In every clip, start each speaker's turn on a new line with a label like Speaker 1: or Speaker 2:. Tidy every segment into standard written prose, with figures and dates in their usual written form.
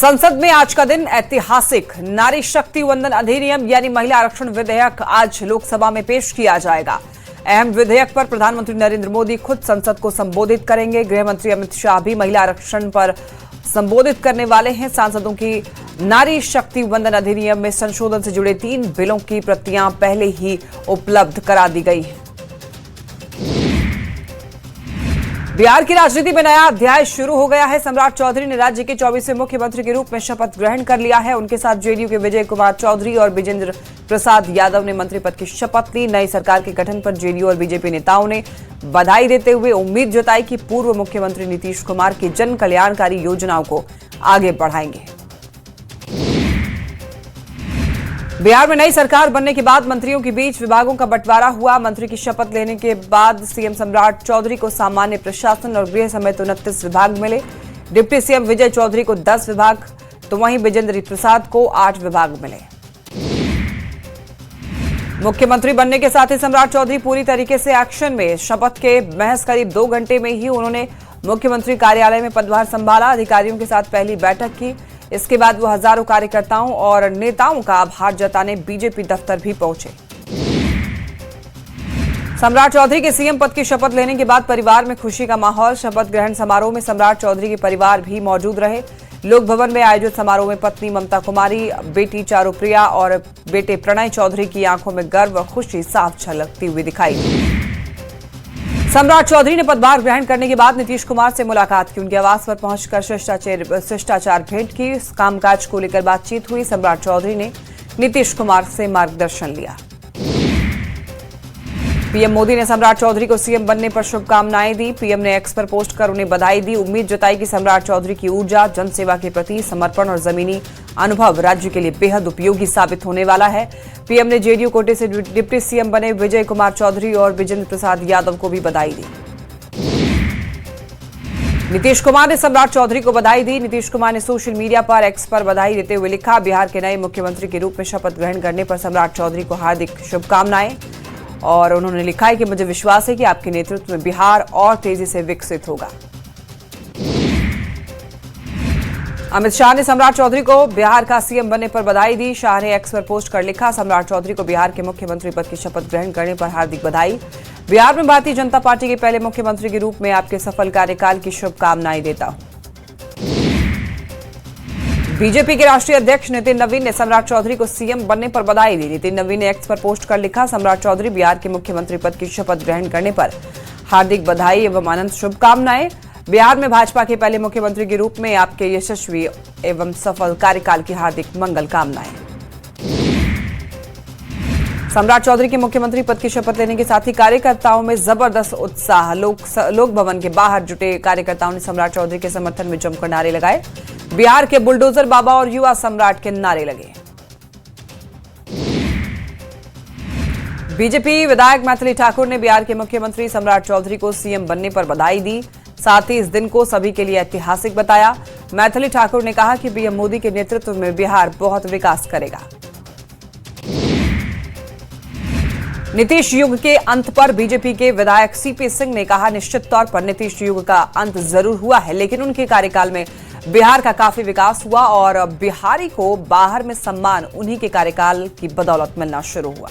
Speaker 1: संसद में आज का दिन ऐतिहासिक नारी शक्ति वंदन अधिनियम यानी महिला आरक्षण विधेयक आज लोकसभा में पेश किया जाएगा। अहम विधेयक पर प्रधानमंत्री नरेंद्र मोदी खुद संसद को संबोधित करेंगे। गृह मंत्री अमित शाह भी महिला आरक्षण पर संबोधित करने वाले हैं। सांसदों की नारी शक्ति वंदन अधिनियम में संशोधन से जुड़े 3 बिलों की प्रतियां पहले ही उपलब्ध करा दी गई हैं। बिहार की राजनीति में नया अध्याय शुरू हो गया है। सम्राट चौधरी ने राज्य के 24वें मुख्यमंत्री के रूप में शपथ ग्रहण कर लिया है। उनके साथ जेडीयू के विजय कुमार चौधरी और विजेंद्र प्रसाद यादव ने मंत्री पद की शपथ ली। नई सरकार के गठन पर जेडीयू और बीजेपी नेताओं ने बधाई देते हुए उम्मीद जताई कि पूर्व मुख्यमंत्री नीतीश कुमार की जन कल्याणकारी योजनाओं को आगे बढ़ाएंगे। बिहार में नई सरकार बनने के बाद मंत्रियों के बीच विभागों का बंटवारा हुआ। मंत्री की शपथ लेने के बाद सीएम सम्राट चौधरी को सामान्य प्रशासन और गृह समेत 29 विभाग मिले। डिप्टी सीएम विजय चौधरी को 10 विभाग तो वहीं विजेंद्र प्रसाद को 8 विभाग मिले। मुख्यमंत्री बनने के साथ ही सम्राट चौधरी पूरी तरीके से एक्शन में। शपथ के महज करीब 2 घंटे में ही उन्होंने मुख्यमंत्री कार्यालय में पदभार संभाला। अधिकारियों के साथ पहली बैठक की। इसके बाद वो हजारों कार्यकर्ताओं और नेताओं का आभार जताने बीजेपी दफ्तर भी पहुंचे। सम्राट चौधरी के सीएम पद की शपथ लेने के बाद परिवार में खुशी का माहौल। शपथ ग्रहण समारोह में सम्राट चौधरी के परिवार भी मौजूद रहे। लोक भवन में आयोजित समारोह में पत्नी ममता कुमारी, बेटी चारुप्रिया और बेटे प्रणय चौधरी की आंखों में गर्व और खुशी साफ झलकती हुई दिखाई दी। सम्राट चौधरी ने पदभार ग्रहण करने के बाद नीतीश कुमार से मुलाकात की। उनके आवास पर पहुंचकर शिष्टाचार भेंट की। कामकाज को लेकर बातचीत हुई। सम्राट चौधरी ने नीतीश कुमार से मार्गदर्शन लिया। पीएम मोदी ने सम्राट चौधरी को सीएम बनने पर शुभकामनाएं दी। पीएम ने एक्स पर पोस्ट कर उन्हें बधाई दी। उम्मीद जताई कि सम्राट चौधरी की ऊर्जा, जनसेवा के प्रति समर्पण और जमीनी अनुभव राज्य के लिए बेहद उपयोगी साबित होने वाला है। पीएम ने जेडीयू कोटे से डिप्टी सीएम बने विजय कुमार चौधरी और विजेंद्र प्रसाद यादव को भी बधाई दी। नीतीश कुमार ने सम्राट चौधरी को बधाई दी। नीतीश कुमार ने सोशल मीडिया पर एक्स पर बधाई देते हुए लिखा, बिहार के नए मुख्यमंत्री के रूप में शपथ ग्रहण करने पर सम्राट चौधरी को हार्दिक शुभकामनाएं। और उन्होंने लिखा है कि मुझे विश्वास है कि आपके नेतृत्व में बिहार और तेजी से विकसित होगा। अमित शाह ने सम्राट चौधरी को बिहार का सीएम बनने पर बधाई दी। शाह ने एक्स पर पोस्ट कर लिखा, सम्राट चौधरी को बिहार के मुख्यमंत्री पद की शपथ ग्रहण करने पर हार्दिक बधाई। बिहार में भारतीय जनता पार्टी के पहले मुख्यमंत्री के रूप में आपके सफल कार्यकाल की शुभकामनाएं देता हूं। बीजेपी के राष्ट्रीय अध्यक्ष नितिन नवीन ने सम्राट चौधरी को सीएम बनने पर बधाई दी। नितिन नवीन ने एक्स पर पोस्ट कर लिखा, सम्राट चौधरी बिहार के मुख्यमंत्री पद की शपथ ग्रहण करने पर हार्दिक बधाई एवं अनंत शुभकामनाएं। बिहार में भाजपा के पहले मुख्यमंत्री के रूप में आपके यशस्वी एवं सफल कार्यकाल की हार्दिक मंगल कामनाएं। सम्राट चौधरी के मुख्यमंत्री पद की शपथ लेने के साथ ही कार्यकर्ताओं में जबरदस्त उत्साह। लोक भवन के बाहर जुटे कार्यकर्ताओं ने सम्राट चौधरी के समर्थन में जमकर नारे लगाए। बिहार के बुलडोजर बाबा और युवा सम्राट के नारे लगे। बीजेपी विधायक मैथिली ठाकुर ने बिहार के मुख्यमंत्री सम्राट चौधरी को सीएम बनने पर बधाई दी। साथ ही इस दिन को सभी के लिए ऐतिहासिक बताया। मैथिली ठाकुर ने कहा कि पीएम मोदी के नेतृत्व में बिहार बहुत विकास करेगा। नीतीश युग के अंत पर बीजेपी के विधायक सीपी सिंह ने कहा, निश्चित तौर पर नीतीश युग का अंत जरूर हुआ है, लेकिन उनके कार्यकाल में बिहार का काफी विकास हुआ और बिहारी को बाहर में सम्मान उन्हीं के कार्यकाल की बदौलत मिलना शुरू हुआ।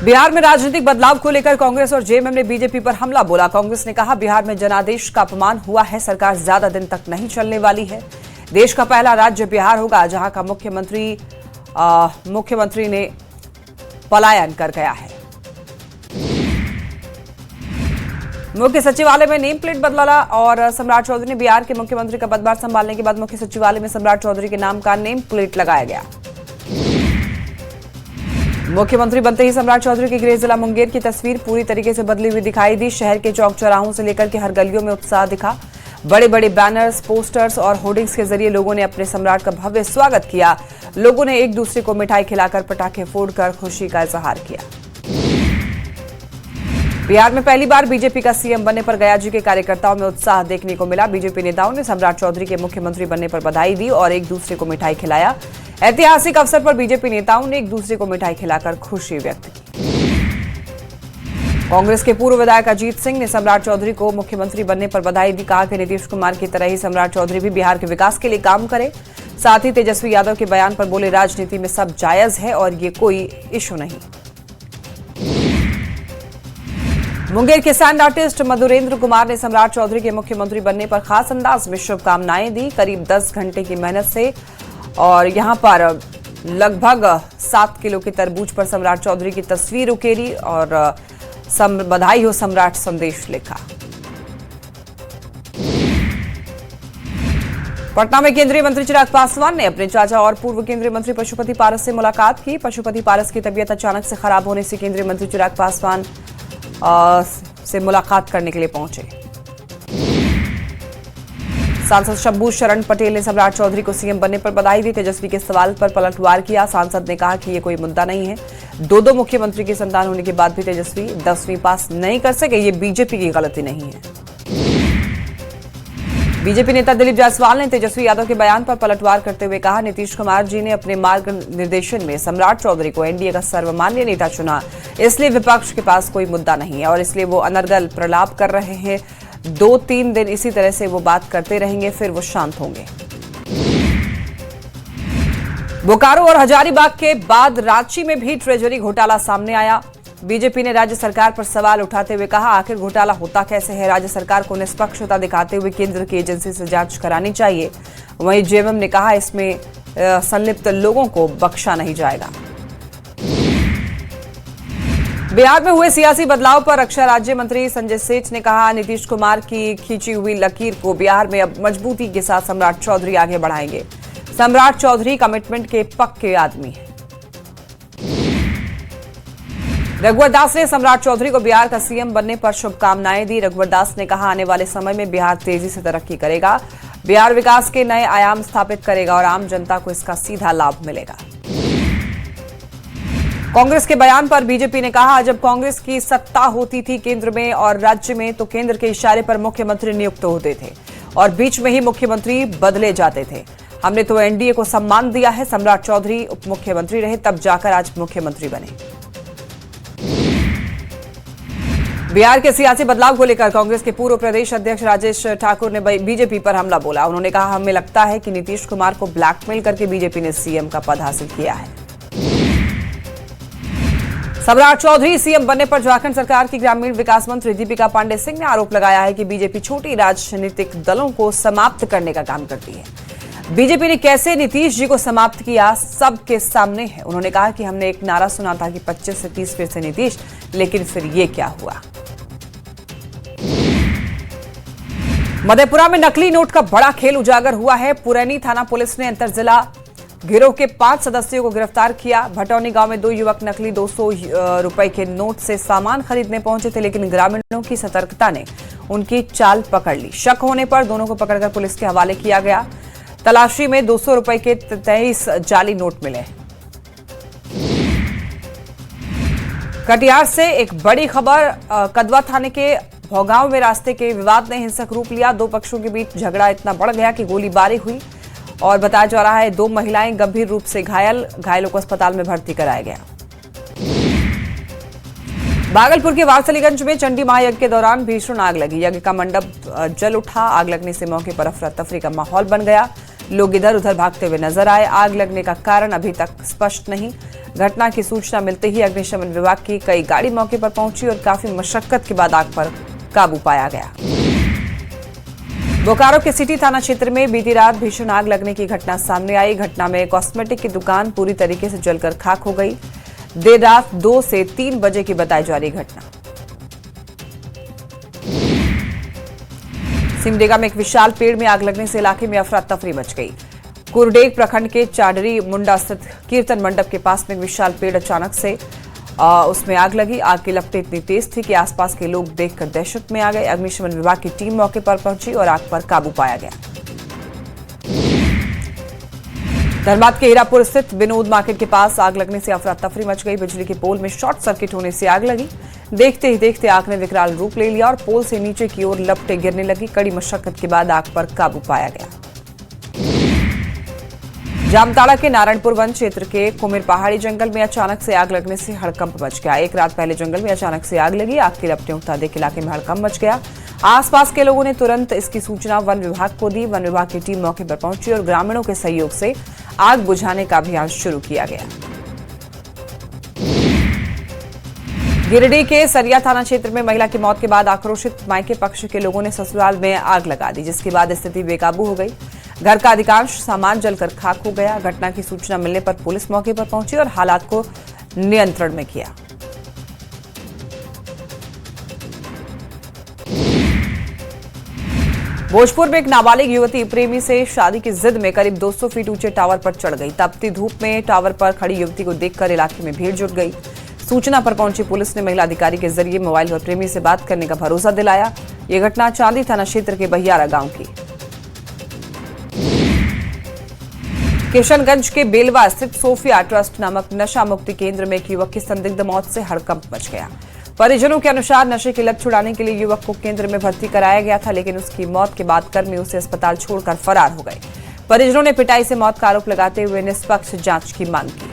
Speaker 1: बिहार में राजनीतिक बदलाव को लेकर कांग्रेस और जेएमएम ने बीजेपी पर हमला बोला। कांग्रेस ने कहा, बिहार में जनादेश का अपमान हुआ है, सरकार ज्यादा दिन तक नहीं चलने वाली है। देश का पहला राज्य बिहार होगा जहां का मुख्यमंत्री ने पलायन कर गया है। मुख्य सचिवालय में नेम प्लेट बदला और सम्राट चौधरी ने बिहार के मुख्यमंत्री का पदभार संभालने के बाद मुख्य सचिवालय में सम्राट चौधरी के नाम का नेम प्लेट लगाया गया। मुख्यमंत्री बनते ही सम्राट चौधरी के गृह जिला मुंगेर की तस्वीर पूरी तरीके से बदली हुई दिखाई दी। शहर के चौक चौराहों से लेकर के हर गलियों में उत्साह दिखा। बड़े बड़े बैनर्स, पोस्टर्स और होर्डिंग्स के जरिए लोगों ने अपने सम्राट का भव्य स्वागत किया। लोगों ने एक दूसरे को मिठाई खिलाकर, पटाखे फोड़कर खुशी का इजहार किया। बिहार में पहली बार बीजेपी का सीएम बनने पर गयाजी के कार्यकर्ताओं में उत्साह देखने को मिला। बीजेपी नेताओं ने सम्राट चौधरी के मुख्यमंत्री बनने पर बधाई दी और एक दूसरे को मिठाई खिलाया। ऐतिहासिक अवसर पर बीजेपी नेताओं ने एक दूसरे को मिठाई खिलाकर खुशी व्यक्त की। कांग्रेस के पूर्व विधायक अजीत सिंह ने सम्राट चौधरी को मुख्यमंत्री बनने पर बधाई दी। कहा कि नीतीश कुमार की तरह ही सम्राट चौधरी भी बिहार के विकास के लिए काम करे। साथ ही तेजस्वी यादव के बयान पर बोले, राजनीति में सब जायज है और ये कोई इशू नहीं। मुंगेर के सैंड आर्टिस्ट मधुरेंद्र कुमार ने सम्राट चौधरी के मुख्यमंत्री बनने पर खास अंदाज में शुभकामनाएं दी। करीब 10 घंटे की मेहनत से और यहां पर लगभग 7 किलो के तरबूज पर सम्राट चौधरी की तस्वीर उकेरी और बधाई हो सम्राट संदेश लिखा। पटना में केंद्रीय मंत्री चिराग पासवान ने अपने चाचा और पूर्व केंद्रीय मंत्री पशुपति पारस से मुलाकात की। पशुपति पारस की तबीयत अचानक से खराब होने से केंद्रीय मंत्री चिराग पासवान से मुलाकात करने के लिए पहुंचे। सांसद शंभू शरण पटेल ने सम्राट चौधरी को सीएम बनने पर बधाई दी। तेजस्वी के सवाल पर पलटवार किया। सांसद ने कहा कि ये कोई मुद्दा नहीं है। दो मुख्यमंत्री की संतान होने के बाद भी तेजस्वी 10वीं पास नहीं कर सके, ये बीजेपी की गलती नहीं है। बीजेपी नेता दिलीप जायसवाल ने तेजस्वी यादव के बयान पर पलटवार करते हुए कहा, नीतीश कुमार जी ने अपने मार्ग निर्देशन में सम्राट चौधरी को एनडीए का सर्वमान्य नेता चुना, इसलिए विपक्ष के पास कोई मुद्दा नहीं है और इसलिए वो अनर्गल प्रलाप कर रहे हैं। 2-3 दिन इसी तरह से वो बात करते रहेंगे, फिर वो शांत होंगे। बोकारो और हजारीबाग के बाद रांची में भी ट्रेजरी घोटाला सामने आया। बीजेपी ने राज्य सरकार पर सवाल उठाते हुए कहा, आखिर घोटाला होता कैसे है? राज्य सरकार को निष्पक्षता दिखाते हुए केंद्र की एजेंसी से जांच करानी चाहिए। वहीं जेएमएम ने कहा, इसमें संलिप्त लोगों को बख्शा नहीं जाएगा। बिहार में हुए सियासी बदलाव पर रक्षा राज्य मंत्री संजय सेठ ने कहा, नीतीश कुमार की खींची हुई लकीर को बिहार में अब मजबूती के साथ सम्राट चौधरी आगे बढ़ाएंगे। सम्राट चौधरी कमिटमेंट के पक्के आदमी हैं। रघुवर दास ने सम्राट चौधरी को बिहार का सीएम बनने पर शुभकामनाएं दी। रघुवर दास ने कहा, आने वाले समय में बिहार तेजी से तरक्की करेगा, बिहार विकास के नए आयाम स्थापित करेगा और आम जनता को इसका सीधा लाभ मिलेगा। कांग्रेस के बयान पर बीजेपी ने कहा, जब कांग्रेस की सत्ता होती थी केंद्र में और राज्य में तो केंद्र के इशारे पर मुख्यमंत्री नियुक्त होते थे और बीच में ही मुख्यमंत्री बदले जाते थे। हमने तो एनडीए को सम्मान दिया है। सम्राट चौधरी उप मुख्यमंत्री रहे, तब जाकर आज मुख्यमंत्री बने। बिहार के सियासी बदलाव को लेकर कांग्रेस के पूर्व प्रदेश अध्यक्ष राजेश ठाकुर ने बीजेपी पर हमला बोला। उन्होंने कहा, हमें लगता है कि नीतीश कुमार को ब्लैकमेल करके बीजेपी ने सीएम का पद हासिल किया है। सम्राट चौधरी सीएम बनने पर झारखंड सरकार की ग्रामीण विकास मंत्री दीपिका पांडे सिंह ने आरोप लगाया है कि बीजेपी छोटी राजनीतिक दलों को समाप्त करने का काम करती है। बीजेपी ने कैसे नीतीश जी को समाप्त किया, सबके सामने है। उन्होंने कहा कि हमने एक नारा सुना था कि 25 से 30 फिर से नीतीश, लेकिन फिर ये क्या हुआ। मधेपुरा में नकली नोट का बड़ा खेल उजागर हुआ है। पुरैनी थाना पुलिस ने अंतर जिला गिरोह के 5 सदस्यों को गिरफ्तार किया। भटौनी गांव में 2 युवक नकली 200 रुपए के नोट से सामान खरीदने पहुंचे थे, लेकिन ग्रामीणों की सतर्कता ने उनकी चाल पकड़ ली। शक होने पर दोनों को पकड़कर पुलिस के हवाले किया गया। तलाशी में 200 रुपए के 23 जाली नोट मिले। कटिहार से एक बड़ी खबर, कदवा थाने के भौगांव में रास्ते के विवाद ने हिंसक रूप लिया। 2 पक्षों के बीच झगड़ा इतना बढ़ गया कि गोलीबारी हुई और बताया जा रहा है 2 महिलाएं गंभीर रूप से घायलों को अस्पताल में भर्ती कराया गया। भागलपुर के वारसलीगंज में चंडी महायज्ञ के दौरान भीषण आग लगी। यज्ञ का मंडप जल उठा। आग लगने से मौके पर अफरा तफरी का माहौल बन गया। लोग इधर उधर भागते हुए नजर आए। आग लगने का कारण अभी तक स्पष्ट नहीं। घटना की सूचना मिलते ही अग्निशमन विभाग की कई गाड़ी मौके पर पहुंची और काफी मशक्कत के बाद आग पर काबू पाया गया। बोकारो के सिटी थाना क्षेत्र में बीती रात भीषण आग लगने की घटना सामने आई। घटना में कॉस्मेटिक की दुकान पूरी तरीके से जलकर खाक हो गई। देर रात 2 से 3 बजे की बताई जा रही घटना। सिमडेगा में एक विशाल पेड़ में आग लगने से इलाके में अफरा तफरी मच गई। कुरडेग प्रखंड के चाडरी मुंडा स्थित कीर्तन मंडप के पास में एक विशाल पेड़ अचानक से उसमें आग लगी। आग की लपटें इतनी तेज थी कि आसपास के लोग देखकर दहशत में आ गए। अग्निशमन विभाग की टीम मौके पर पहुंची और आग पर काबू पाया गया। धनबाद के हीरापुर स्थित विनोद मार्केट के पास आग लगने से अफरा तफरी मच गई। बिजली के पोल में शॉर्ट सर्किट होने से आग लगी। देखते ही देखते आग ने विकराल रूप ले लिया और पोल से नीचे की ओर लपटें गिरने लगी। कड़ी मशक्कत के बाद आग पर काबू पाया गया। जामताड़ा के नारायणपुर वन क्षेत्र के कुमिर पहाड़ी जंगल में अचानक से आग लगने से हड़कंप मच गया। एक रात पहले जंगल में अचानक से आग लगी। आग की लपटें उठा देख इलाके में हड़कंप मच गया। आसपास के लोगों ने तुरंत इसकी सूचना वन विभाग को दी। वन विभाग की टीम मौके पर पहुंची और ग्रामीणों के सहयोग से आग बुझाने का अभियान शुरू किया गया। गिरिडीह के सरिया थाना क्षेत्र में महिला की मौत के बाद आक्रोशित मायके पक्ष के लोगों ने ससुराल में आग लगा दी, जिसके बाद स्थिति बेकाबू हो गई। घर का अधिकांश सामान जलकर खाक हो गया। घटना की सूचना मिलने पर पुलिस मौके पर पहुंची और हालात को नियंत्रण में किया। भोजपुर में एक नाबालिग युवती प्रेमी से शादी की जिद में करीब 200 फीट ऊंचे टावर पर चढ़ गई। तपती धूप में टावर पर खड़ी युवती को देखकर इलाके में भीड़ जुट गई। सूचना पर पहुंची पुलिस ने महिला अधिकारी के जरिए मोबाइल पर प्रेमी से बात करने का भरोसा दिलाया। यह घटना चांदी थाना क्षेत्र के बहियारा गांव की। किशनगंज के बेलवा स्थित सोफिया ट्रस्ट नामक नशा मुक्ति केंद्र में एक युवक की संदिग्ध मौत से हड़कंप मच गया। परिजनों के अनुसार नशे की लत छुड़ाने के लिए युवक को केंद्र में भर्ती कराया गया था, लेकिन उसकी मौत के बाद कर्मी उसे अस्पताल छोड़कर फरार हो गए। परिजनों ने पिटाई से मौत का आरोप लगाते हुए निष्पक्ष जांच की मांग की।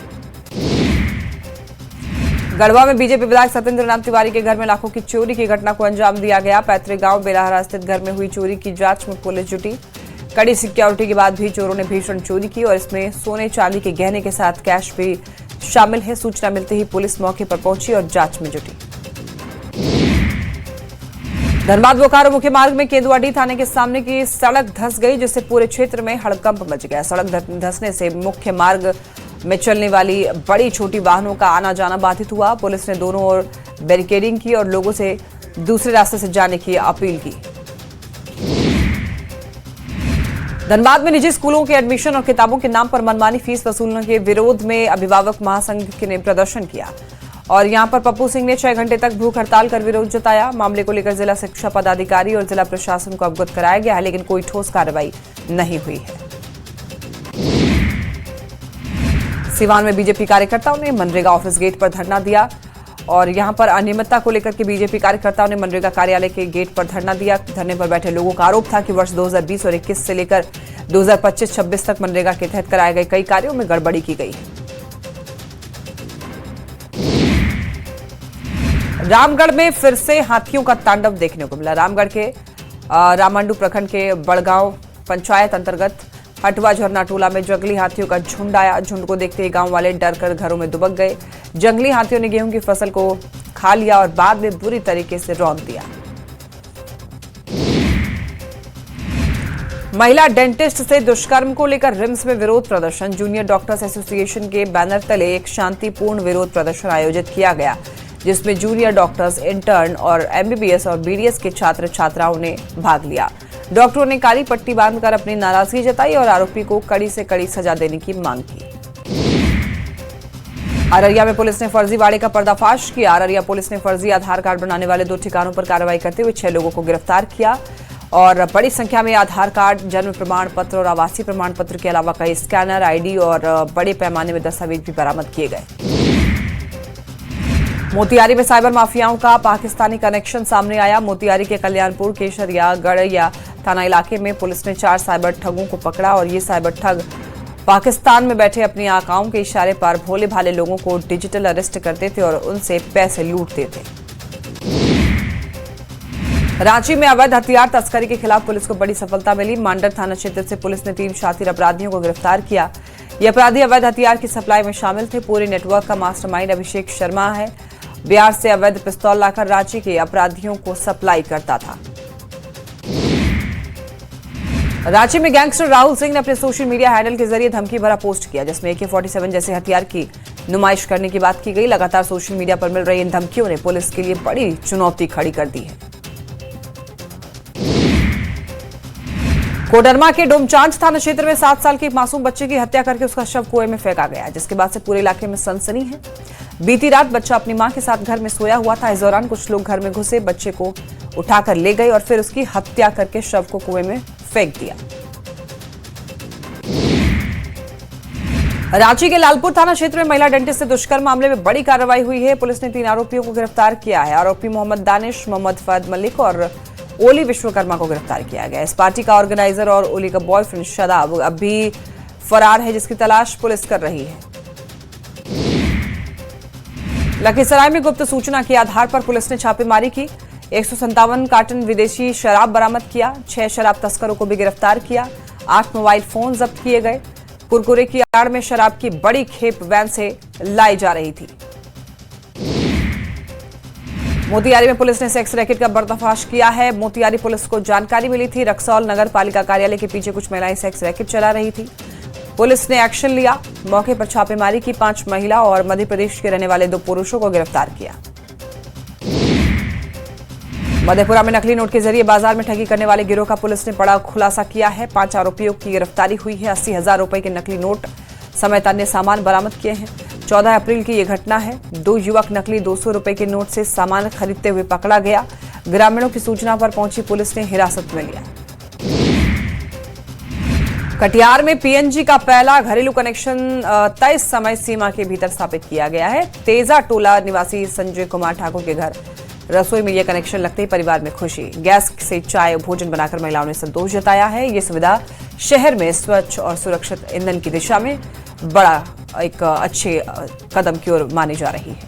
Speaker 1: गढ़वा में बीजेपी विधायक सत्येंद्र नाथ तिवारी के घर में लाखों की चोरी की घटना को अंजाम दिया गया। पैतृक गांव बेलाहरा स्थित घर में हुई चोरी की जांच में पुलिस जुटी। कड़ी सिक्योरिटी के बाद भी चोरों ने भीषण चोरी की और इसमें सोने चांदी के गहने के साथ कैश भी शामिल है। सूचना मिलते ही पुलिस मौके पर पहुंची और जांच में जुटी। धनबाद बोकारो मुख्य मार्ग में केंदुआडीह थाने के सामने की सड़क धंस गई, जिससे पूरे क्षेत्र में हड़कंप मच गया। सड़क धंसने से मुख्य मार्ग में चलने वाली बड़ी छोटी वाहनों का आना जाना बाधित हुआ। पुलिस ने दोनों ओर बैरिकेडिंग की और लोगों से दूसरे रास्ते से जाने की अपील की। धनबाद में निजी स्कूलों के एडमिशन और किताबों के नाम पर मनमानी फीस वसूलने के विरोध में अभिभावक महासंघ ने प्रदर्शन किया और यहां पर पप्पू सिंह ने 6 घंटे तक भूख हड़ताल कर विरोध जताया। मामले को लेकर जिला शिक्षा पदाधिकारी और जिला प्रशासन को अवगत कराया गया है, लेकिन कोई ठोस कार्रवाई नहीं हुई है। सिवान में बीजेपी कार्यकर्ताओं ने मनरेगा ऑफिस गेट पर धरना दिया और यहां पर अनियमितता को लेकर के बीजेपी कार्यकर्ताओं ने मनरेगा कार्यालय के गेट पर धरना दिया। धरने पर बैठे लोगों का आरोप था कि वर्ष 2020 और 21 से लेकर 2025-26 तक मनरेगा के तहत कराए गए कई कार्यों में गड़बड़ी की गई है। रामगढ़ में फिर से हाथियों का तांडव देखने को मिला। रामगढ़ के रामंडू प्रखंड के बड़गांव पंचायत अंतर्गत हटवा झरना टोला में जंगली हाथियों का झुंड आया। झुंड को देखते ही गांव वाले डर कर घरों में दुबक गए। जंगली हाथियों ने गेहूं की फसल को खा लिया और बाद में बुरी तरीके से रौंद दिया। महिला डेंटिस्ट से दुष्कर्म को लेकर रिम्स में विरोध प्रदर्शन। जूनियर डॉक्टर्स एसोसिएशन के बैनर तले एक शांतिपूर्ण विरोध प्रदर्शन आयोजित किया गया, जिसमें जूनियर डॉक्टर्स, इंटर्न और एमबीबीएस और बीडीएस के छात्र छात्राओं ने भाग लिया। डॉक्टरों ने काली पट्टी बांधकर अपनी नाराजगी जताई और आरोपी को कड़ी से कड़ी सजा देने की मांग की। अररिया में पुलिस ने फर्जीवाड़े का पर्दाफाश किया। अररिया पुलिस ने फर्जी आधार कार्ड बनाने वाले 2 ठिकानों पर कार्रवाई करते हुए 6 लोगों को गिरफ्तार किया और बड़ी संख्या में आधार कार्ड, जन्म प्रमाण पत्र और आवासीय प्रमाण पत्र के अलावा कई स्कैनर, आईडी और बड़े पैमाने में दस्तावेज भी बरामद किए गए। मोतिहारी में साइबर माफियाओं का पाकिस्तानी कनेक्शन सामने आया। मोतिहारी के कल्याणपुर, केशरिया, गड़ैया थाना इलाके में पुलिस ने 4 साइबर ठगों को पकड़ा और ये साइबर ठग पाकिस्तान में बैठे अपनी आकाओं के इशारे पर भोले भाले लोगों को डिजिटल अरेस्ट करते थे और उनसे पैसे लूटते थे। रांची में अवैध हथियार तस्करी के खिलाफ पुलिस को बड़ी सफलता मिली। मांडर थाना क्षेत्र से पुलिस ने 3 शातिर अपराधियों को गिरफ्तार किया। ये अपराधी अवैध हथियार की सप्लाई में शामिल थे। पूरे नेटवर्क का मास्टरमाइंड अभिषेक शर्मा है। बिहार से अवैध पिस्तौल लाकर रांची के अपराधियों को सप्लाई करता था। रांची में गैंगस्टर राहुल सिंह ने अपने सोशल मीडिया हैंडल के जरिए धमकी भरा पोस्ट किया, जिसमें AK-47 जैसे हथियार की नुमाइश करने की बात की गई। लगातार सोशल मीडिया पर मिल रही इन धमकियों ने पुलिस के लिए बड़ी चुनौती खड़ी कर दी है। कोडरमा के डोमचांच थाना क्षेत्र में 7 साल के एक मासूम बच्चे की हत्या करके उसका शव कुएं में फेंका गया, जिसके बाद से पूरे इलाके में सनसनी है। बीती रात बच्चा अपनी मां के साथ घर में सोया हुआ था। इस दौरान कुछ लोग घर में घुसे, बच्चे को उठाकर ले गए और फिर उसकी हत्या करके शव को कुएं में फेंक दिया। रांची के लालपुर थाना क्षेत्र में महिला डेंटिस्ट से दुष्कर्म मामले में बड़ी कार्रवाई हुई है। पुलिस ने 3 आरोपियों को गिरफ्तार किया है। आरोपी मोहम्मद दानिश, मोहम्मद फहद मलिक और ओली विश्वकर्मा को गिरफ्तार किया गया। इस पार्टी का ऑर्गेनाइजर और ओली का बॉयफ्रेंड शादाब अब भी फरार है, जिसकी तलाश पुलिस कर रही है। लखीसराय में गुप्त सूचना के आधार पर पुलिस ने छापेमारी की। 157 कार्टन विदेशी शराब बरामद किया। 6 शराब तस्करों को भी गिरफ्तार किया। 8 मोबाइल फोन जब्त किए गए। कुरकुरे की आड़ में शराब की बड़ी खेप वैन से लाई जा रही थी। मोतिहारी में पुलिस ने सेक्स रैकेट का पर्दाफाश किया है। मोतिहारी पुलिस को जानकारी मिली थी रक्सौल नगर पालिका कार्यालय के पीछे कुछ महिलाएं सेक्स रैकेट चला रही थी। पुलिस ने एक्शन लिया। मौके पर छापेमारी की। 5 महिला और मध्य प्रदेश के रहने वाले 2 पुरुषों को गिरफ्तार किया। मधेपुरा में नकली नोट के जरिए बाजार में ठगी करने वाले गिरोह का पुलिस ने बड़ा खुलासा किया है। 5 आरोपियों की गिरफ्तारी हुई है। 80,000 रुपए के नकली नोट समेत अन्य सामान बरामद किए हैं। 14 अप्रैल की यह घटना है। 2 युवक नकली 200 रुपए के नोट से सामान खरीदते हुए पकड़ा गया। ग्रामीणों की सूचना पर पहुंची पुलिस ने हिरासत में लिया। कटिहार में पीएनजी का पहला घरेलू कनेक्शन तय समय सीमा के भीतर स्थापित किया गया है। तेजा टोला निवासी संजय कुमार ठाकुर के घर रसोई में यह कनेक्शन लगते ही परिवार में खुशी। गैस से चाय भोजन बनाकर महिलाओं ने संतोष जताया है। ये सुविधा शहर में स्वच्छ और सुरक्षित ईंधन की दिशा में बड़ा एक अच्छे कदम की ओर मानी जा रही है।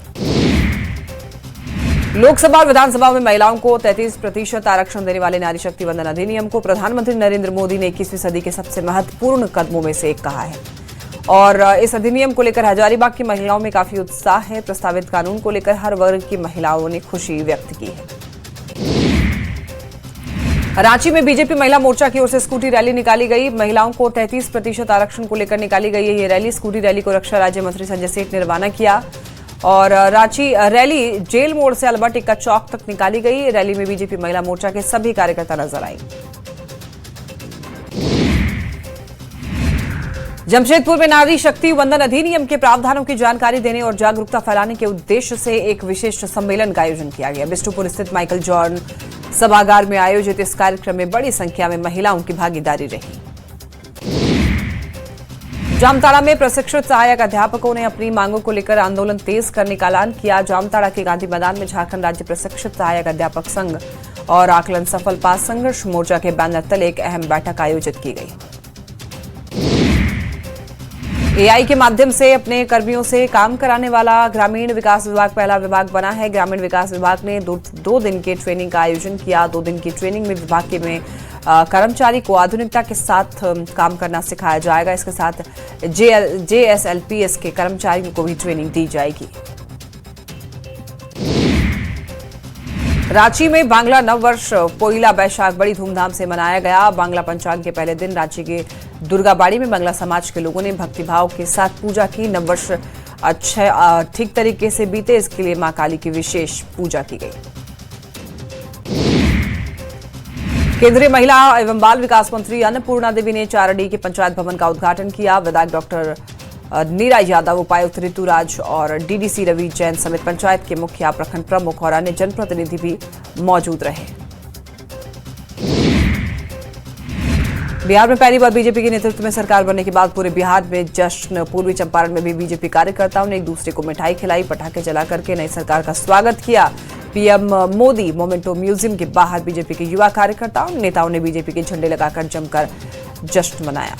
Speaker 1: लोकसभा और विधानसभा में महिलाओं को 33% आरक्षण देने वाले नारी शक्ति वंदन अधिनियम को प्रधानमंत्री नरेंद्र मोदी ने 21वीं सदी के सबसे महत्वपूर्ण कदमों में से एक कहा है और इस अधिनियम को लेकर हजारीबाग की महिलाओं में काफी उत्साह है। प्रस्तावित कानून को लेकर हर वर्ग की महिलाओं ने खुशी व्यक्त की है। रांची में बीजेपी महिला मोर्चा की ओर से स्कूटी रैली निकाली गई। महिलाओं को 33% आरक्षण को लेकर निकाली गई है ये रैली। स्कूटी रैली को रक्षा राज्य मंत्री संजय सेठ ने रवाना किया और रांची रैली जेल मोड़ से अल्बर्ट एक्का चौक तक निकाली गई। रैली में बीजेपी महिला मोर्चा के सभी कार्यकर्ता नजर आए। जमशेदपुर में नारी शक्ति वंदन अधिनियम के प्रावधानों की जानकारी देने और जागरूकता फैलाने के उद्देश्य से एक विशेष सम्मेलन का आयोजन किया गया। बिष्टुपुर स्थित माइकल जॉर्डन सभागार में आयोजित इस कार्यक्रम में बड़ी संख्या में महिलाओं की भागीदारी रही। जामताड़ा में प्रशिक्षित सहायक अध्यापकों ने अपनी मांगों को लेकर आंदोलन तेज करने का ऐलान किया। जामताड़ा के गांधी मैदान में झारखंड राज्य प्रशिक्षित सहायक अध्यापक संघ और आकलन सफल पास संघर्ष मोर्चा के बैनर तले एक अहम बैठक आयोजित की गई। एआई के माध्यम से अपने कर्मियों से काम कराने वाला ग्रामीण विकास विभाग पहला विभाग बना है। ग्रामीण विकास विभाग ने 2 दिन के ट्रेनिंग का आयोजन किया। 2 दिन की ट्रेनिंग में विभाग के कर्मचारी को आधुनिकता के साथ काम करना सिखाया जाएगा। इसके साथ JSLPS के कर्मचारियों को भी ट्रेनिंग दी जाएगी। रांची में बांग्ला नववर्ष पोइला बैशाख बड़ी धूमधाम से मनाया गया। बांग्ला पंचांग के पहले दिन रांची के दुर्गाबाड़ी में बांग्ला समाज के लोगों ने भक्तिभाव के साथ पूजा की। नववर्ष ठीक तरीके से बीते, इसके लिए मां काली की विशेष पूजा की गई। केंद्रीय महिला एवं बाल विकास मंत्री अन्नपूर्णा देवी ने चारडी के पंचायत भवन का उद्घाटन किया। विधायक डॉक्टर नीरा यादव, उपायुक्त ऋतुराज और डीडीसी रवि जैन समेत पंचायत के मुखिया, प्रखंड प्रमुख और अन्य जनप्रतिनिधि भी मौजूद रहे। बिहार में पहली बार बीजेपी के नेतृत्व में सरकार बनने के बाद पूरे बिहार में जश्न। पूर्वी चंपारण में भी बीजेपी कार्यकर्ताओं ने एक दूसरे को मिठाई खिलाई, पटाखे जला करके नई सरकार का स्वागत किया। पीएम मोदी मोमेंटो म्यूजियम के बाहर बीजेपी के युवा कार्यकर्ताओं नेताओं ने बीजेपी के झंडे लगाकर जमकर जश्न मनाया।